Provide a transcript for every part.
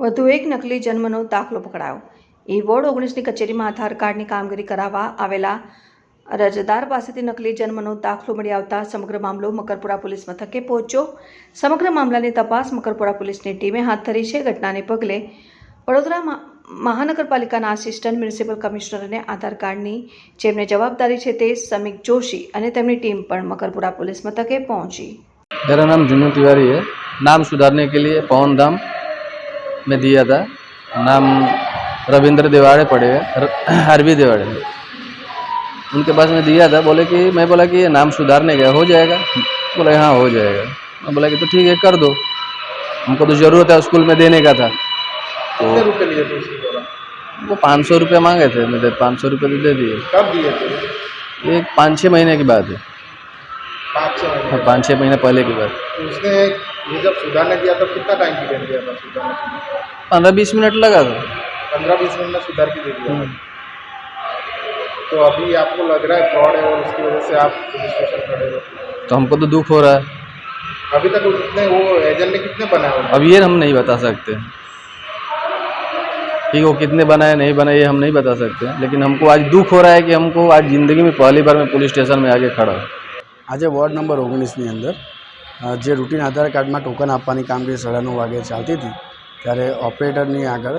વધુ એક નકલી જન્મનો દાખલો પકડાયો। એ વોર્ડ 19ની કચેરીમાં આધાર કાર્ડની કામગીરી કરાવવા આવેલા અરજદાર પાસેથી નકલી જન્મનો દાખલો મળી આવતા સમગ્ર મામલો મકરપુરા પોલીસ મથકે પહોંચ્યો। સમગ્ર મામલાની તપાસ મકરપુરા પોલીસની ટીમે હાથ ધરી છે। ઘટનાને પગલે વડોદરા મહાનગરપાલિકાના આસિસ્ટન્ટ મ્યુનિસિપલ કમિશનર અને આધાર કાર્ડની જેમને જવાબદારી છે તે સમીક જોશી અને તેમની ટીમ પણ મકરપુરા पुलिस मथके पहुंची। मेरा नाम जुन्नू तिवारी है। नाम सुधारने के लिए पवन धाम में दिया था। नाम रविंद्र देवाड़े पड़ेगा, आरबी देवाड़े। उनके पास में दिया था। बोले कि मैं बोला कि ये नाम सुधारने का हो जाएगा। बोले हाँ हो जाएगा। मैं बोला कि तो ठीक है कर दो, हमको तो ज़रूरत है स्कूल में देने का था। तो कितने रुपए लिए थे उसके द्वारा? वो 500 रुपये मांगे थे, मैं 500 रुपये तो दे दिए। कब दिए थे? ये 5-6 महीने की बात है। 5-6 महीने? 5-6 महीने पहले की बात। उसने ये जब सुधारने दिया तो कितना टाइम पीरियड दिया था सुधारने के लिए? 15-20 मिनट लगा था। 15-20 मिनट में सुधार के दे दिया। तो अभी आपको लग रहा है फ्रॉड है और उसकी वजह से आप पुलिस स्टेशन खड़े हो? तो हमको तो दुख हो रहा है। अभी तक कितने वो एजेंट ने कितने बनाए? अब ये हम नहीं बता सकते कि वो कितने बनाए नहीं बनाए, ये हम नहीं बता सकते। लेकिन हमको आज दुख हो रहा है कि हमको आज ज़िंदगी में पहली बार मैं पुलिस स्टेशन में आगे खड़ा हूँ। आज वॉर्ड नंबर 19ની અંદર જે રૂટીન આધાર કાર્ડમાં ટોકન આપવાની કામગીરી 9:30 વાગે ચાલતી હતી ત્યારે ઓપરેટરની આગળ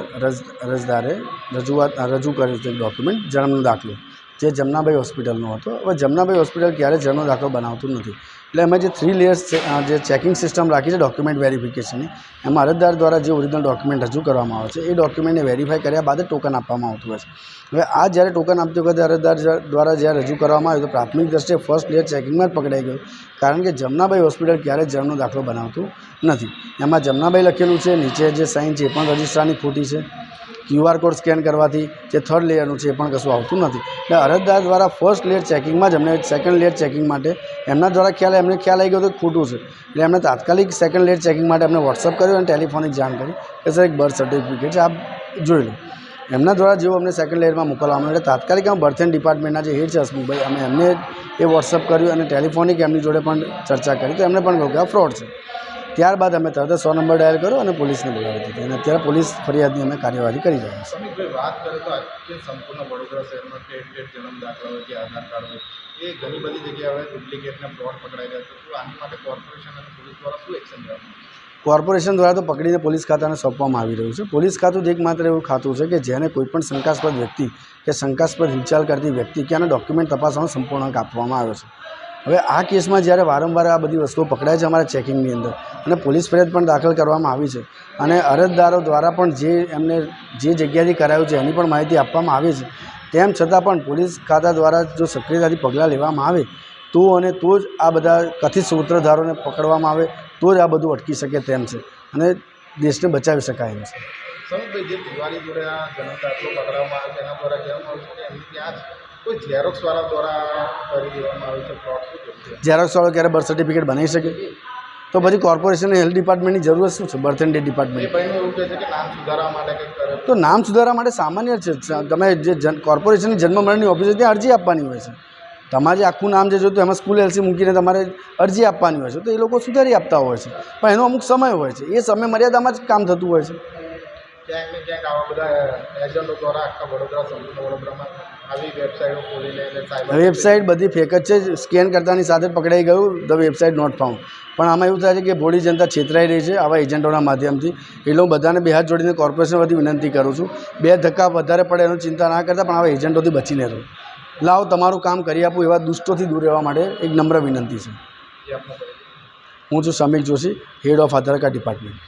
અરજદારે રજૂ કર્યું છે ડોક્યુમેન્ટ જન્મનો દાખલો જે જમનાભાઈ હોસ્પિટલનો હતો। હવે જમનાભાઈ હોસ્પિટલ ક્યારે જન્મનો દાખલો બનાવતું નથી, એટલે એમાં જે 3 લેયર્સ જે ચેકિંગ સિસ્ટમ રાખી છે ડોક્યુમેન્ટ વેરિફિકેશનની, એમાં અરજદાર દ્વારા જે ઓરિજિનલ ડોક્યુમેન્ટ રજૂ કરવામાં આવે છે એ ડોક્યુમેન્ટને વેરીફાઈ કર્યા બાદ ટોકન આપવામાં આવતું હોય છે। હવે આ જ્યારે ટોકન આપતી વખતે અરજદાર દ્વારા જ્યારે રજૂ કરવામાં આવ્યું તો પ્રાથમિક દ્રષ્ટિએ ફર્સ્ટ લેયર ચેકિંગમાં જ પકડાઈ ગયું, કારણ કે જમનાભાઈ હોસ્પિટલ ક્યારેય જન્મનો દાખલો બનાવતું નથી। એમાં જમનાભાઈ લખેલું છે, નીચે જે સાઇન છે એ પણ રજિસ્ટ્રારની ખોટી છે, QR કોડ સ્કેન કરવાથી જે 3rd લેયરનું છે એ પણ કશું આવતું નથી। એટલે અરજદાર દ્વારા ફર્સ્ટ લેયર ચેકિંગમાં જ એમને સેકન્ડ લેયર ચેકિંગ માટે એમના દ્વારા એમને ખ્યાલ આવી ગયો તો ખોટું છે, એટલે એમણે તાત્કાલિક સેકન્ડ લેયર ચેકિંગ માટે એમને વોટ્સઅપ કર્યું અને ટેલિફોનિક જાણ કરી કે સર એક બર્થ સર્ટિફિકેટ છે, આપ જોઈ લો। એમના દ્વારા જેવું અમને સેકન્ડ લેયરમાં મોકલવામાં એટલે તાત્કાલિક અમે બર્થ એન્ડ ડિપાર્ટમેન્ટના જે હેડ છે હસમુખભાઈ, અમે એમને એ વોટ્સઅપ કર્યું અને ટેલિફોનિક એમની જોડે પણ ચર્ચા કરી તો એમને પણ કહ્યું કે આ ફ્રોડ છે। ત્યારબાદ અમે તરત 100 નંબર ડાયલ કર્યો અને પોલીસને બોલાવી દીધી અને અત્યારે પોલીસ ફરિયાદની અમે કાર્યવાહી કરી રહ્યા છીએ। સમીકભાઈ વાત કરીએ તો આજે સંપૂર્ણ વડોદરા શહેરમાં ઠેર જન્મ દાખલા હોય કે આધાર કાર્ડ હોય એ ઘણી બધી જગ્યાએ ડુપ્લિકેટના ફ્રોડ પકડાઈ રહ્યા છે, તો આની માટે કોર્પોરેશન અને પોલીસ દ્વારા શું એક્શન લેવામાં? કોર્પોરેશન દ્વારા તો પકડીને પોલીસ ખાતાને સોંપવામાં આવી રહ્યું છે। પોલીસ ખાતું જ એકમાત્ર એવું ખાતું છે કે જેને કોઈપણ શંકાસ્પદ વ્યક્તિ કે શંકાસ્પદ હિલચાલ કરતી વ્યક્તિ કે આના ડોક્યુમેન્ટ તપાસવાનો સંપૂર્ણ હક આપવામાં આવ્યો છે। હવે આ કેસમાં જ્યારે વારંવાર આ બધી વસ્તુઓ પકડાય છે અમારા ચેકિંગની અંદર અને પોલીસ ફરિયાદ પણ દાખલ કરવામાં આવી છે અને અરજદારો દ્વારા પણ જે એમને જે જગ્યાથી કરાયું છે એની પણ માહિતી આપવામાં આવી છે, તેમ છતાં પણ પોલીસ ખાતા દ્વારા જો સક્રિયતાથી પગલાં લેવામાં આવે તો જ આ બધા કથિત સૂત્રધારોને પકડવામાં આવે તો જ આ બધું અટકી શકે તેમ છે અને દેશને બચાવી શકાય એમ છે। સમીકભાઈ જે દિવાળી જોડે આ જન્મ દાખલો પકડવામાં આવે છે એના દ્વારા કહેવામાં આવ્યું છે કે એમની ત્યાં કોઈ ઝેરોક્સવાળા દ્વારા કરી દેવામાં આવે છે ફ્રોડ? શું છે ઝેરોક્સવાળો ક્યારે બર્થ સર્ટિફિકેટ બનાવી શકે? તો પછી કોર્પોરેશનને હેલ્થ ડિપાર્ટમેન્ટની જરૂરત શું છે? બર્થ એન્ડ ડેથ ડિપાર્ટમેન્ટ એ ભાઈનું એવું કહે છે કે નામ સુધારવા માટે કંઈક કરે તો નામ સુધારવા માટે સામાન્ય છે, તમે જે કોર્પોરેશનની જન્મ મરણની ઓફિસે ત્યાં અરજી આપવાની હોય છે, તમારે આખું નામ જે જોતું એમાં સ્કૂલ એલસી મૂકીને તમારે અરજી આપવાની હોય છે, તો એ લોકો સુધારી આપતા હોય છે, પણ એનો અમુક સમય હોય છે, એ સમય મર્યાદામાં જ કામ થતું હોય છે। ક્યાંક ને ક્યાંક આવા બધા એજન્ટો દ્વારા આખા વડોદરા સંપૂર્ણ વડોદરામાં આવી વેબસાઇટો ખોલીને વેબસાઇટ બધી ફેક જ છે, સ્કેન કરતાની સાથે પકડાઈ ગયું ધ વેબસાઇટ નોટ ફાઉન્ડ। પણ આમાં એવું થાય છે કે ભોળી જનતા છેતરાઈ રહી છે આવા એજન્ટોના માધ્યમથી, એટલે હું બધાને બે હાથ જોડીને કોર્પોરેશન વતી વિનંતી કરું છું, 2 ધક્કા વધારે પડે એનો ચિંતા ના કરતા પણ આવા એજન્ટોથી બચીને રહો, લાવો તમારું કામ કરી આપું એવા દુષ્ટોથી દૂર રહેવા માટે એક નમ્ર વિનંતી છે। હું છું Samik Joshi, head of Aadhaar card department.